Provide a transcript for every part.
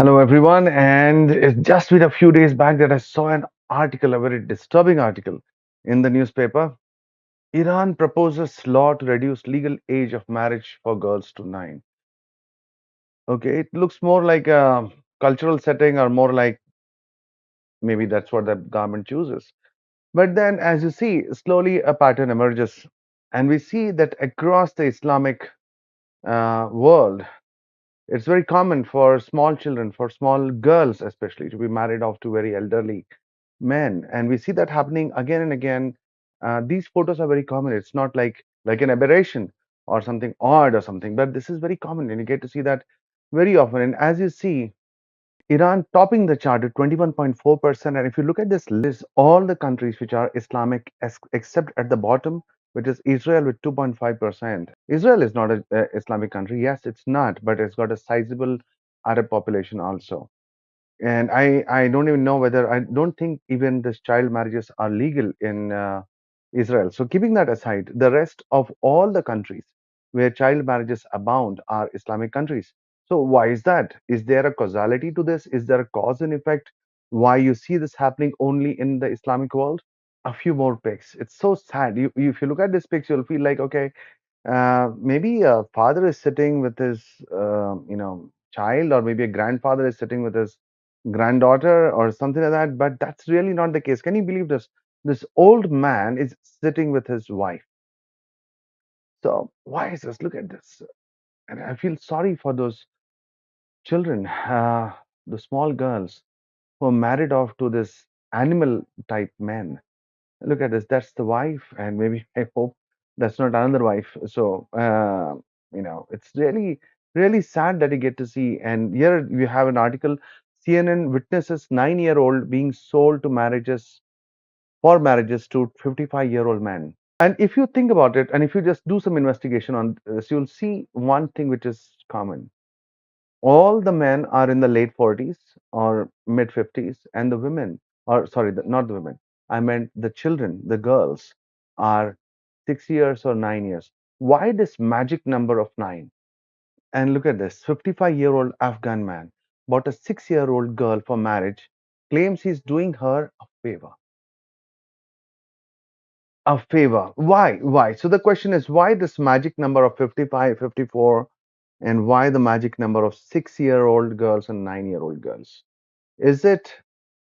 Hello, everyone. And it's just been a few days back that I saw an article, a very disturbing article in the newspaper. Iran proposes law to reduce legal age of marriage for girls to 9. Okay, it looks more like a cultural setting or more like maybe that's what the government chooses. But then, as you see, slowly a pattern emerges. And we see that across the Islamic world, it's very common for small children, for small girls especially, to be married off to very elderly men, and we see that happening again and again. These photos are very common. It's not like an aberration or something odd or something, but this is very common, and you get to see that very often. And as you see, Iran topping the chart at 21.4%. And if you look at this list, all the countries which are Islamic, except at the bottom, which is Israel with 2.5%. Israel is not a Islamic country. Yes, it's not, but it's got a sizable Arab population also. And I don't even know whether I don't think even this child marriages are legal in Israel. So keeping that aside, the rest of all the countries where child marriages abound are Islamic countries. So why is that? Is there a causality to this? Is there a cause and effect? Why you see this happening only in the Islamic world? A few more pics. It's so sad. If you look at this picture, you'll feel like, okay, maybe a father is sitting with his, child, or maybe a grandfather is sitting with his granddaughter or something like that. But that's really not the case. Can you believe this? This old man is sitting with his wife. So why is this? Look at this. And I feel sorry for those children, the small girls who are married off to this animal type man. Look at this. That's the wife, and maybe I hope that's not another wife. So, it's really, really sad that you get to see. And here you have an article: CNN witnesses 9-year-old being sold to marriages to 55-year-old man. And if you think about it, and if you just do some investigation on this, you'll see one thing which is common. All the men are in the late 40s or mid 50s, and the women, or sorry, not the women, I meant the children, the girls, are 6 years or 9 years. Why this magic number of 9? And look at this: 55-year-old Afghan man bought a 6-year-old girl for marriage, claims he's doing her a favor. A favor. Why? Why? So the question is, why this magic number of 55, 54, and why the magic number of 6-year-old girls and 9-year-old girls? Is it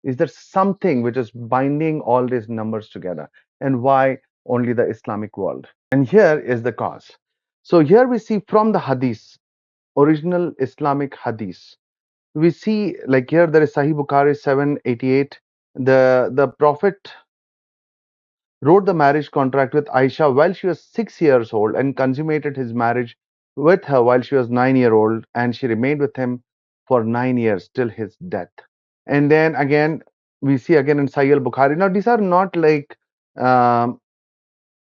is there something which is binding all these numbers together? And why only the Islamic world? And here is the cause. So here we see from the hadith, original Islamic hadith. We see like here there is Sahih Bukhari 788. The Prophet wrote the marriage contract with Aisha while she was 6 years old and consummated his marriage with her while she was 9 year old, and she remained with him for 9 years till his death. And then again, we see again in Sahih al-Bukhari. Now, these are not like um,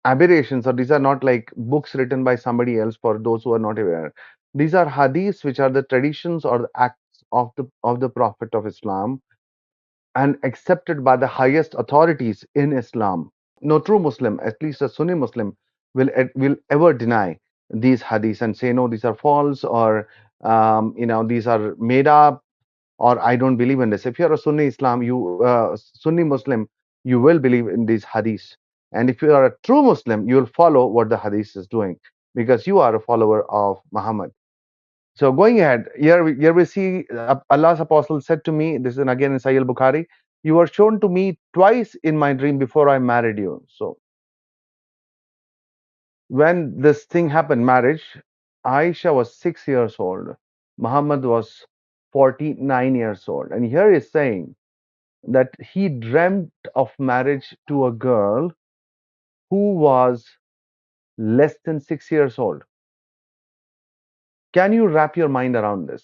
aberrations, or these are not like books written by somebody else for those who are not aware. These are hadiths, which are the traditions or the acts of the Prophet of Islam, and accepted by the highest authorities in Islam. No true Muslim, at least a Sunni Muslim, will ever deny these hadiths and say no, these are false, or these are made up, or I don't believe in this. If you're a Sunni Muslim, you will believe in these hadiths. And if you are a true Muslim, you will follow what the hadith is doing, because you are a follower of Muhammad. So going ahead, here we see Allah's apostle said to me, this is again in Sahih al-Bukhari, you were shown to me twice in my dream before I married you. So when this thing happened, marriage, Aisha was 6 years old. Muhammad was 49 years old. And here he's saying that he dreamt of marriage to a girl who was less than 6 years old. Can you wrap your mind around this?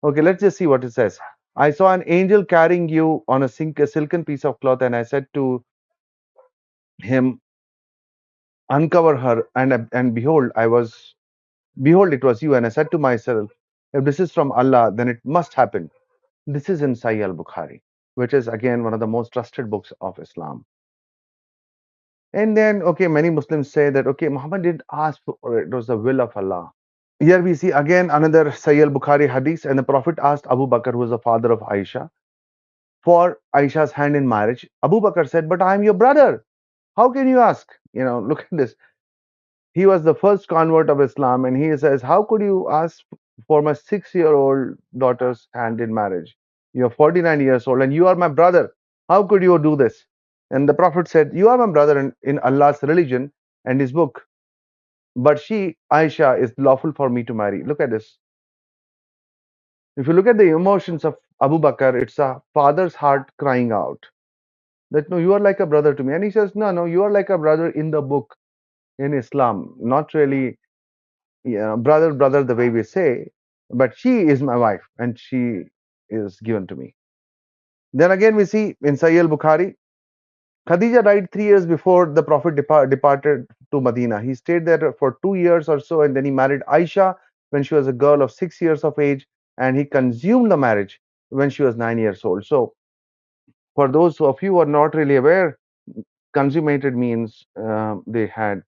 Okay, let's just see what it says. I saw an angel carrying you on a silken piece of cloth, and I said to him, uncover her, and behold, it was you. And I said to myself, if this is from Allah, then it must happen. This is in Sahih al-Bukhari, which is again one of the most trusted books of Islam. And then, okay, many Muslims say that, okay, Muhammad didn't ask for it, it was the will of Allah. Here we see again another Sahih al-Bukhari hadith, and the Prophet asked Abu Bakr, who was the father of Aisha, for Aisha's hand in marriage. Abu Bakr said, "But I am your brother. How can you ask?" Look at this. He was the first convert of Islam, and he says, "How could you ask for my 6-year-old daughter's hand in marriage? You're 49 years old, and you are my brother. How could you do this?" And the Prophet said, "You are my brother in Allah's religion and His book, but she, Aisha, is lawful for me to marry." Look at this. If you look at the emotions of Abu Bakr, it's a father's heart crying out that, "No, you are like a brother to me." And he says, "No, no, you are like a brother in the book, in Islam, not really, yeah, brother, brother, the way we say, but she is my wife and she is given to me." Then again, we see in Sahih al-Bukhari, Khadija died 3 years before the Prophet departed to Medina. He stayed there for 2 years or so, and then he married Aisha when she was a girl of 6 years of age, and he consumed the marriage when she was 9 years old. So, for those of you who are not really aware, consummated means they had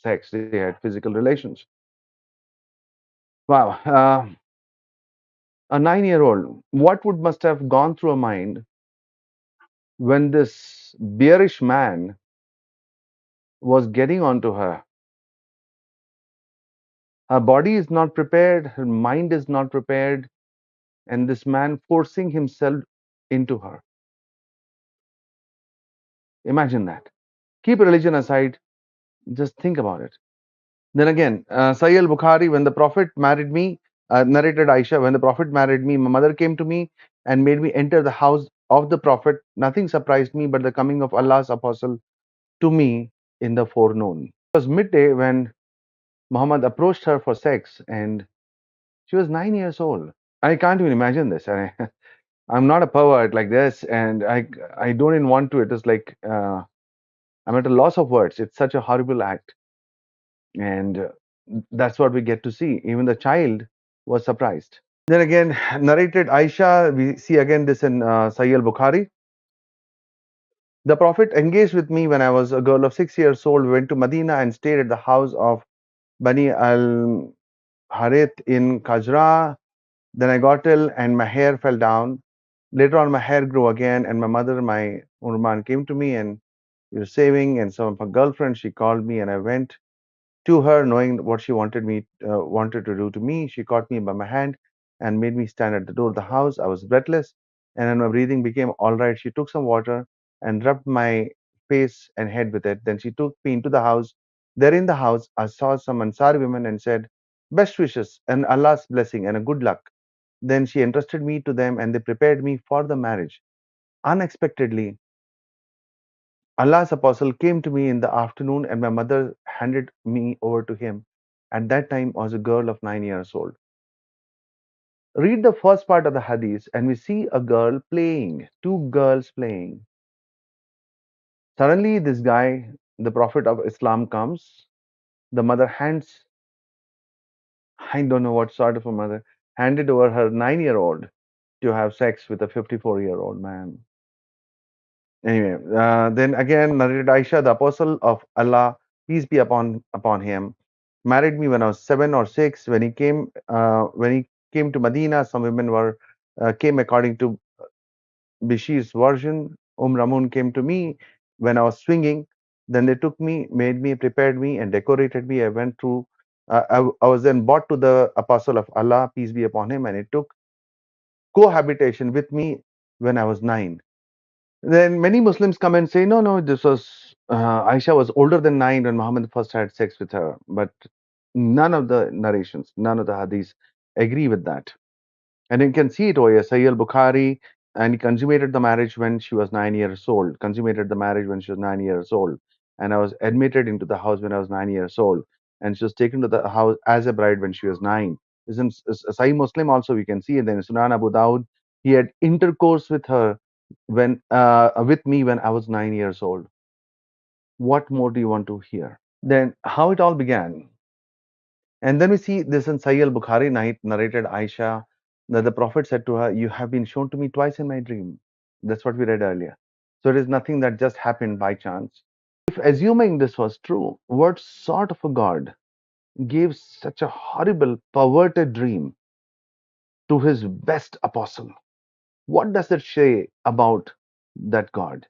sex, they had physical relations. Wow. A 9-year-old, what would must have gone through her mind when this bearish man was getting onto her? Her body is not prepared, her mind is not prepared, and this man forcing himself into her. Imagine that. Keep religion aside, just think about it. Then again, Sahih al-Bukhari, when the Prophet married me, narrated Aisha, when the Prophet married me, my mother came to me and made me enter the house of the Prophet. Nothing surprised me but the coming of Allah's apostle to me in the forenoon. It was midday when Muhammad approached her for sex, and she was 9 years old. I can't even imagine this. I'm not a pervert like this, and I don't even want to. It is like I'm at a loss of words. It's such a horrible act, and that's what we get to see. Even the child was surprised. Then again, narrated Aisha, we see again this in Sahih al-Bukhari. The Prophet engaged with me when I was a girl of 6 years old. We went to Medina and stayed at the house of Bani al Harith in Kajra. Then I got ill and my hair fell down. Later on, my hair grew again, and my mother, my Urman, came to me and we were saving. And some of her girlfriends, she called me, and I went to her, knowing what she wanted to do to me. She caught me by my hand and made me stand at the door of the house. I was breathless, and when my breathing became all right, she took some water and rubbed my face and head with it. Then she took me into the house. There in the house, I saw some Ansari women and said, "Best wishes and Allah's blessing and a good luck." Then she entrusted me to them, and they prepared me for the marriage. Unexpectedly, Allah's apostle came to me in the afternoon, and my mother handed me over to him. At that time, I was a girl of 9 years old. Read the first part of the hadith, and we see a girl playing, two girls playing. Suddenly, this guy, the Prophet of Islam, comes. The mother hands, I don't know what sort of a mother, handed over her 9-year-old to have sex with a 54-year-old man. Anyway, then again, narrated Aisha, the apostle of Allah, peace be upon him, married me when I was 7 or 6. When he came to Medina, some women came according to Bishir's version. Ramun came to me when I was swinging. Then they took me, made me, prepared me, and decorated me. I went through. I was then brought to the apostle of Allah, peace be upon him, and it took cohabitation with me when I was 9. Then many Muslims come and say, no, no, this was Aisha was older than 9 when Muhammad first had sex with her. But none of the narrations, none of the hadiths agree with that. And you can see it over here, Sahih al-Bukhari, and he consummated the marriage when she was 9 years old. Consummated the marriage when she was 9 years old. And I was admitted into the house when I was 9 years old. And she was taken to the house as a bride when she was 9. This is in Sahih Muslim also, we can see it. Then in Sunan Abu Dawud, he had intercourse with me when I was 9 years old. What more do you want to hear? Then how it all began. And then we see this in Sahih al-Bukhari night narrated Aisha that the Prophet said to her, "You have been shown to me twice in my dream." That's what we read earlier. So it is nothing that just happened by chance. If assuming this was true, what sort of a God gave such a horrible, perverted dream to his best apostle. What does it say about that God?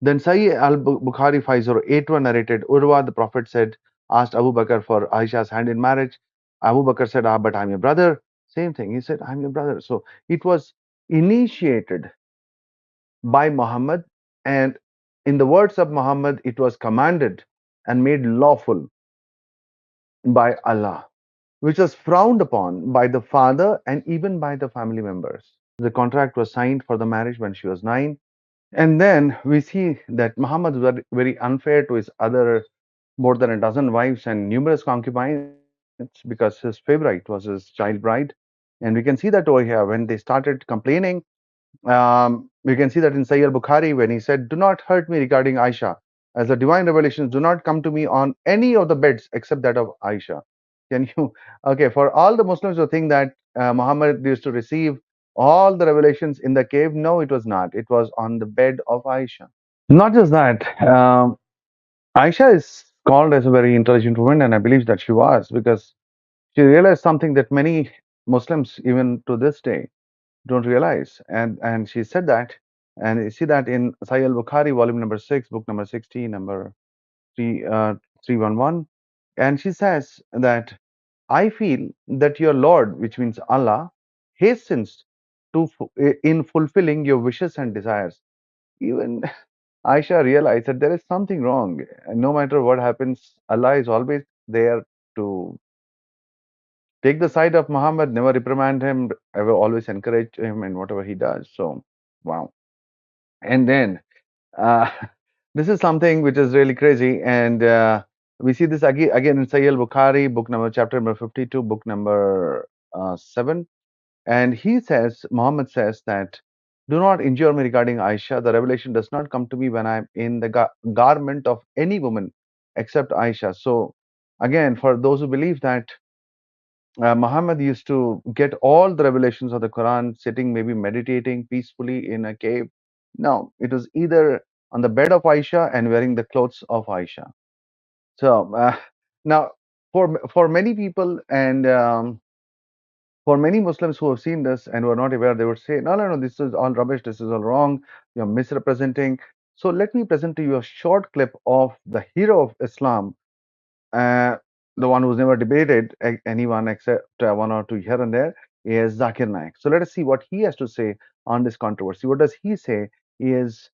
Then Sahih al-Bukhari 5081 narrated, Urwa, the Prophet said, asked Abu Bakr for Aisha's hand in marriage. Abu Bakr said, but I'm your brother. Same thing. He said, I'm your brother. So it was initiated by Muhammad, and in the words of Muhammad, it was commanded and made lawful by Allah, which was frowned upon by the father and even by the family members. The contract was signed for the marriage when she was 9. And then we see that Muhammad was very unfair to his other more than a dozen wives and numerous concubines because his favorite was his child bride. And we can see that over here when they started complaining. We can see that in Sahih al-Bukhari when he said, "Do not hurt me regarding Aisha, as the divine revelations do not come to me on any of the beds except that of Aisha." Can you? Okay, for all the Muslims who think that Muhammad used to receive all the revelations in the cave, no, it was not. It was on the bed of Aisha. Not just that, Aisha is called as a very intelligent woman, and I believe that she was because she realized something that many Muslims, even to this day, don't realize. And she said that, and you see that in Sahih al-Bukhari, volume number 6, book number 60, number 3, 311. And she says that I feel that your Lord, which means Allah, hastens in fulfilling your wishes and desires. Even Aisha realized that there is something wrong. And no matter what happens, Allah is always there to take the side of Muhammad, never reprimand him, ever always encourage him in whatever he does. So, wow. And then uh, this is something which is really crazy, and we see this again in Sahih al-Bukhari, book number chapter number 52, book number 7. And he says, Muhammad says that, do not injure me regarding Aisha. The revelation does not come to me when I'm in the garment of any woman except Aisha. So, again, for those who believe that Muhammad used to get all the revelations of the Quran sitting, maybe meditating peacefully in a cave. No, it was either on the bed of Aisha and wearing the clothes of Aisha. So now, for many people and for many Muslims who have seen this and who are not aware, they would say, no, no, no, this is all rubbish, this is all wrong, you're misrepresenting. So let me present to you a short clip of the hero of Islam, uh, the one who's never debated anyone except one or two here and there, is Zakir Naik. So let us see what he has to say on this controversy. What does he say is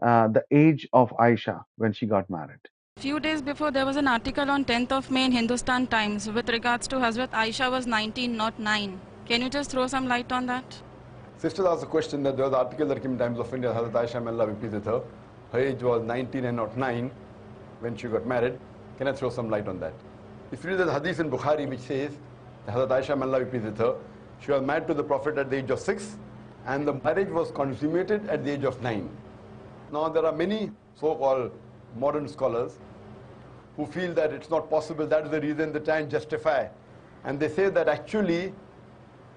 the age of Aisha when she got married? Few days before, there was an article on 10th of May in Hindustan Times with regards to Hazrat Aisha was 19, not 9. Can you just throw some light on that? Sister asked a question that there was an article that came in Times of India, Hazrat Aisha, may Allah be pleased with her. Her age was 19 and not 9 when she got married. Can I throw some light on that? If you read the hadith in Bukhari which says that Hazrat Aisha, may Allah be pleased with her, she was married to the Prophet at the age of 6 and the marriage was consummated at the age of 9. Now there are many so-called modern scholars who feel that it's not possible, that is the reason they try and justify. And they say that actually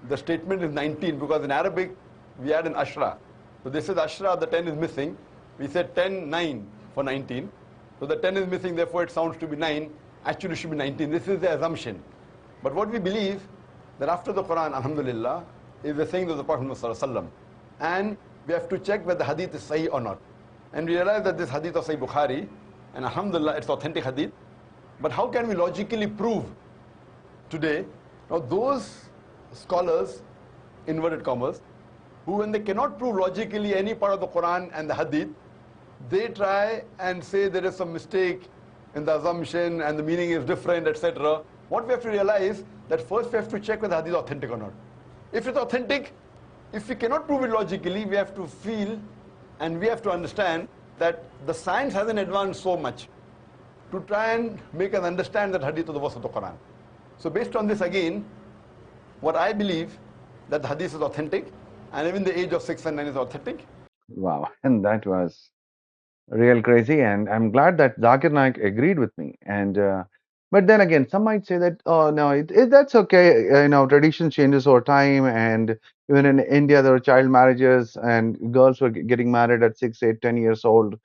the statement is 19 because in Arabic we add an ashra. So this is ashra, the 10 is missing. We said 10, 9 for 19. So the 10 is missing, therefore it sounds to be 9. Actually it should be 19. This is the assumption. But what we believe, that after the Quran, alhamdulillah, is the saying of the Prophet ﷺ. And we have to check whether the hadith is sahih or not. And we realize that this hadith of Sahih Bukhari, and alhamdulillah, it's authentic hadith. But how can we logically prove today? Now those scholars, inverted commas, who when they cannot prove logically any part of the Quran and the hadith, they try and say there is some mistake in the assumption and the meaning is different, etc. What we have to realize that first we have to check whether the hadith is authentic or not. If it's authentic, if we cannot prove it logically, we have to feel and we have to understand that the science hasn't advanced so much to try and make us understand that hadith of the verse of the Quran. So based on this again, what I believe that the hadith is authentic and even the age of 6 and 9 is authentic. Wow, and that was real crazy, and I'm glad that Zakir Naik agreed with me. And but then again, some might say that, oh no, that's okay. Tradition changes over time, and even in India, there were child marriages, and girls were getting married at 6, 8, 10 years old.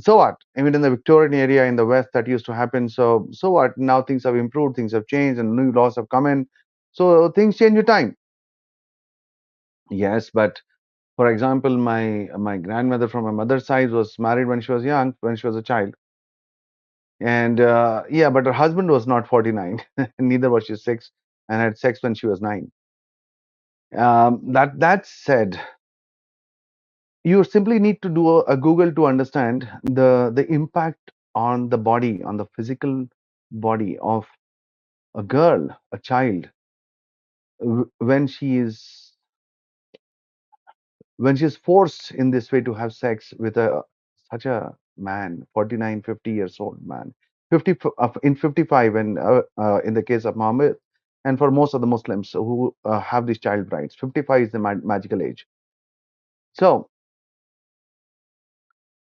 So what? Even in the Victorian area in the West, that used to happen. So what? Now things have improved, things have changed, and new laws have come in. So things change with time. Yes, but for example, my grandmother from my mother's side was married when she was young, when she was a child, and yeah, but her husband was not 49, neither was she 6, and had sex when she was 9. That said, you simply need to do a Google to understand the impact on the body, on the physical body of a girl, a child, when she's forced in this way to have sex with a such a man, 49, 50 years old man, 50 in 55, and in the case of Muhammad, and for most of the Muslims who have these child brides, 55 is the magical age. So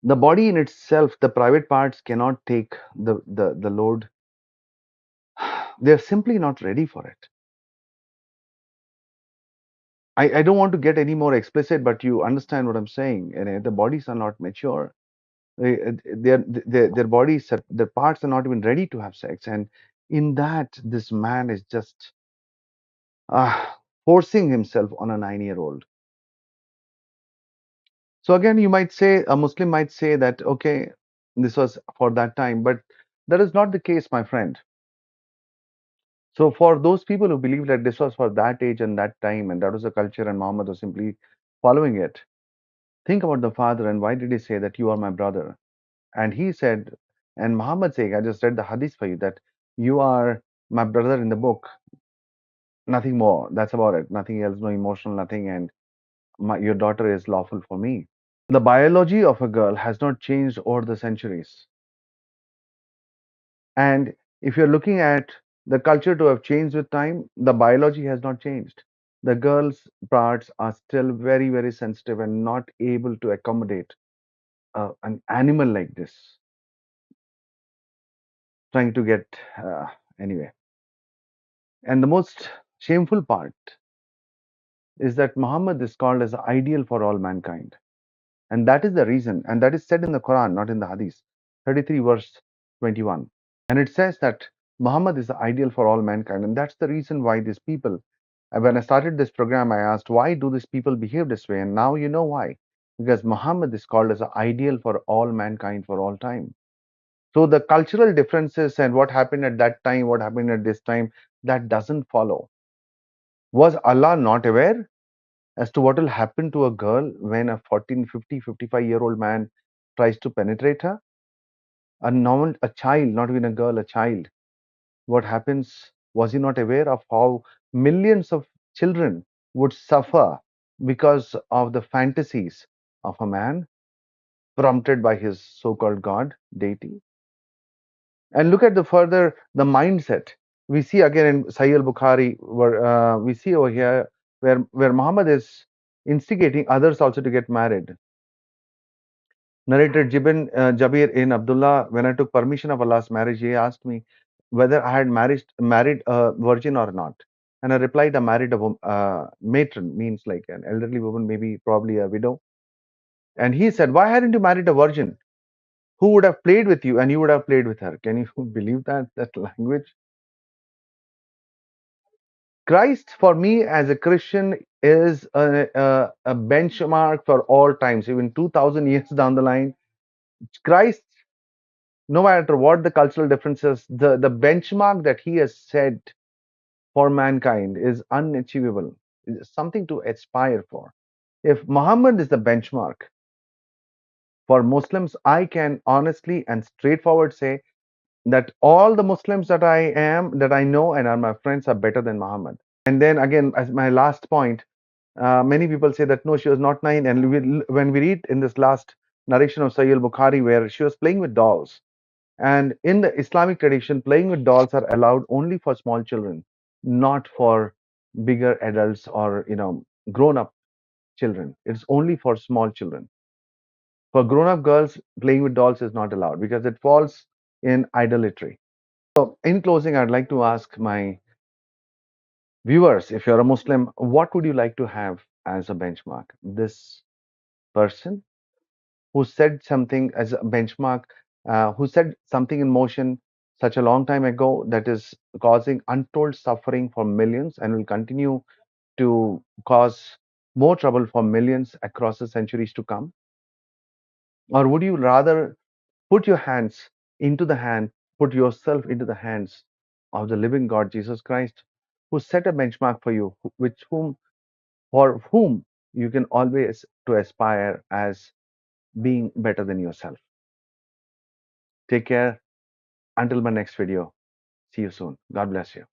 the body in itself, the private parts cannot take the load. They're simply not ready for it. I don't want to get any more explicit, but you understand what I'm saying. And the bodies are not mature. Their bodies, their parts are not even ready to have sex. And in that, this man is just uh, forcing himself on a 9-year-old. So again, you might say, a Muslim might say that, okay, this was for that time, but that is not the case, my friend. So for those people who believe that this was for that age and that time, and that was the culture, and Muhammad was simply following it, think about the father and why did he say that you are my brother? And he said, and Muhammad saying, I just read the hadith for you that you are my brother in the book, nothing more. That's about it. Nothing else, no emotional, nothing. And your daughter is lawful for me. The biology of a girl has not changed over the centuries. And if you're looking at the culture to have changed with time, the biology has not changed. The girl's parts are still very, very sensitive and not able to accommodate an animal like this trying to get anyway. And the most shameful part is that Muhammad is called as the ideal for all mankind. And that is the reason, and that is said in the Quran, not in the Hadith, 33 verse 21. And it says that Muhammad is the ideal for all mankind. And that's the reason why these people, when I started this program, I asked, why do these people behave this way? And now you know why. Because Muhammad is called as the ideal for all mankind for all time. So the cultural differences and what happened at that time, what happened at this time, that doesn't follow. Was Allah not aware as to what will happen to a girl when a 14, 50, 55-year-old man tries to penetrate her? A child, not even a girl, a child. What happens? Was he not aware of how millions of children would suffer because of the fantasies of a man prompted by his so-called God, deity? And look at the mindset. We see again in Sahih al-Bukhari, where we see over here where Muhammad is instigating others also to get married. Narrated Jabir in Abdullah, when I took permission of Allah's marriage, he asked me whether I had married a virgin or not. And I replied, I married a matron, means like an elderly woman, maybe probably a widow. And he said, why hadn't you married a virgin who would have played with you and you would have played with her? Can you believe that language? Christ, for me as a Christian, is a benchmark for all times, even 2000 years down the line. Christ, no matter what the cultural differences, the benchmark that he has set for mankind is unachievable, it's something to aspire for. If Muhammad is the benchmark for Muslims, I can honestly and straightforward say that all the Muslims that I know and are my friends are better than Muhammad. And then again, as my last point, many people say that no, she was not 9. And when we read in this last narration of Sahih al-Bukhari, where she was playing with dolls, and in the Islamic tradition, playing with dolls are allowed only for small children, not for bigger adults or grown-up children. It's only for small children. For grown-up girls, playing with dolls is not allowed because it falls in idolatry. So, in closing, I'd like to ask my viewers, if you're a Muslim, what would you like to have as a benchmark? This person who set something as a benchmark, who set something in motion such a long time ago that is causing untold suffering for millions and will continue to cause more trouble for millions across the centuries to come? Or would you rather put your hands into the hand, put yourself into the hands of the living God, Jesus Christ, who set a benchmark for you, which whom for whom you can always to aspire as being better than yourself? Take care. Until my next video. See you soon. God bless you.